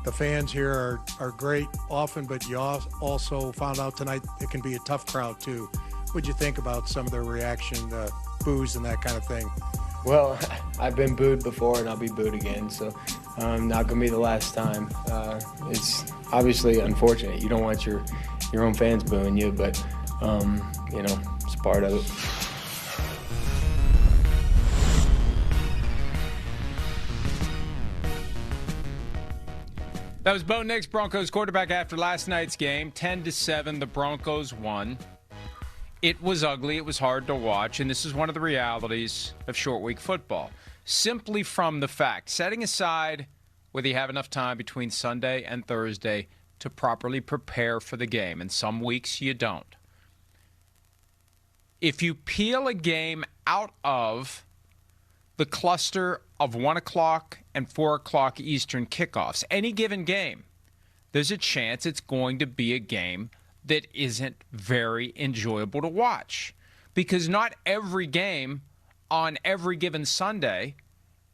The fans here are great often, but you also found out tonight it can be a tough crowd too. What'd you think about some of their reaction, the boos and that kind of thing? Well, I've been booed before and I'll be booed again, so not going to be the last time. It's obviously unfortunate. You don't want your own fans booing you, but, it's part of it. That was Bo Nix, Broncos quarterback, after last night's game. 10-7, the Broncos won. It was ugly. It was hard to watch, and this is one of the realities of short week football. Simply from the fact, setting aside whether you have enough time between Sunday and Thursday to properly prepare for the game, and some weeks you don't. If you peel a game out of the cluster of 1 o'clock and 4 o'clock Eastern kickoffs, any given game, there's a chance it's going to be a game that isn't very enjoyable to watch. Because not every game on every given Sunday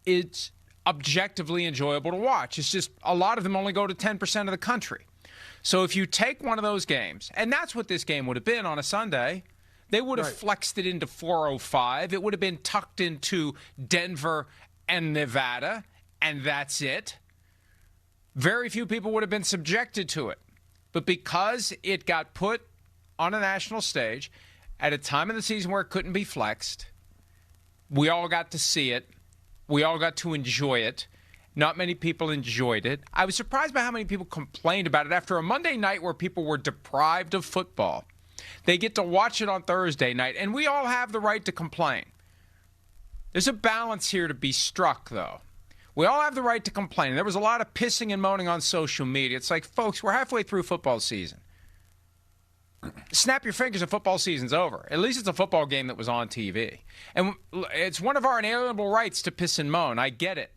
is objectively enjoyable to watch. It's just a lot of them only go to 10% of the country. So if you take one of those games, and that's what this game would have been on a Sunday, they would have flexed it into 4:05. It would have been tucked into Denver and Nevada, and that's it. Very few people would have been subjected to it. But because it got put on a national stage at a time of the season where it couldn't be flexed, we all got to see it. We all got to enjoy it. Not many people enjoyed it. I was surprised by how many people complained about it after a Monday night where people were deprived of football. They get to watch it on Thursday night, and we all have the right to complain. There's a balance here to be struck, though. We all have the right to complain. There was a lot of pissing and moaning on social media. It's like, folks, we're halfway through football season. Snap your fingers and football season's over. At least it's a football game that was on TV. And it's one of our inalienable rights to piss and moan. I get it.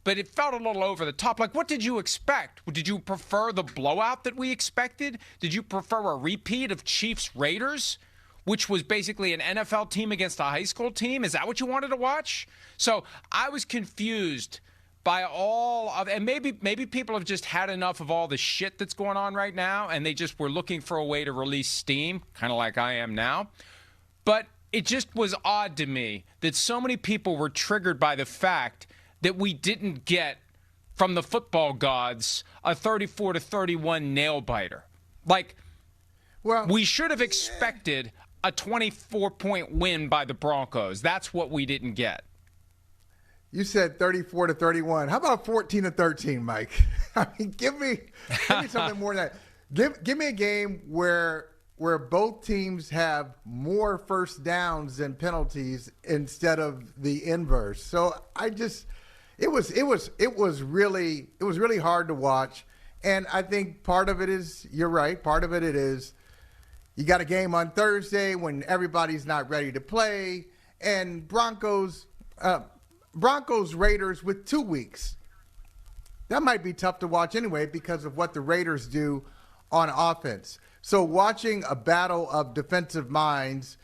But it felt a little over the top. Like, what did you expect? Did you prefer the blowout that we expected? Did you prefer a repeat of Chiefs-Raiders, which was basically an NFL team against a high school team? Is that what you wanted to watch? So I was confused by all of, and maybe people have just had enough of all the shit that's going on right now, and they just were looking for a way to release steam, kind of like I am now. But it just was odd to me that so many people were triggered by the fact that we didn't get from the football gods a 34-31 nail biter. Like, well, we should have expected a 24-point win by the Broncos. That's what we didn't get. You said 34-31. How about 14-13, Mike? I mean, give me something more than that. Give me a game where both teams have more first downs than penalties instead of the inverse. So it was really hard to watch. And I think part of it is, you're right, part of it is you got a game on Thursday when everybody's not ready to play, and Broncos Raiders with 2 weeks. That might be tough to watch anyway because of what the Raiders do on offense. So watching a battle of defensive minds,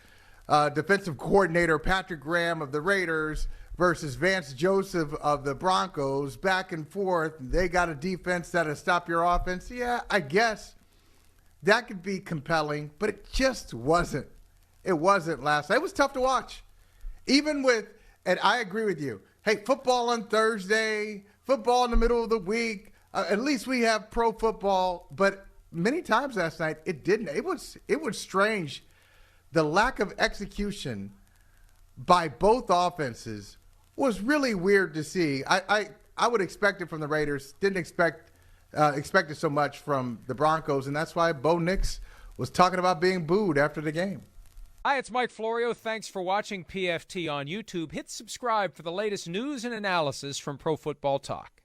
defensive coordinator Patrick Graham of the Raiders versus Vance Joseph of the Broncos, back and forth. They got a defense that'll stop your offense. Yeah, I guess that could be compelling, but it just wasn't. It wasn't last night. It was tough to watch. Even with, and I agree with you, hey, football on Thursday, football in the middle of the week, at least we have pro football, but many times last night it didn't. It was strange. The lack of execution by both offenses was really weird to see. I would expect it from the Raiders. Didn't expect it so much from the Broncos, and that's why Bo Nix was talking about being booed after the game. Hi, it's Mike Florio. Thanks for watching PFT on YouTube. Hit subscribe for the latest news and analysis from Pro Football Talk.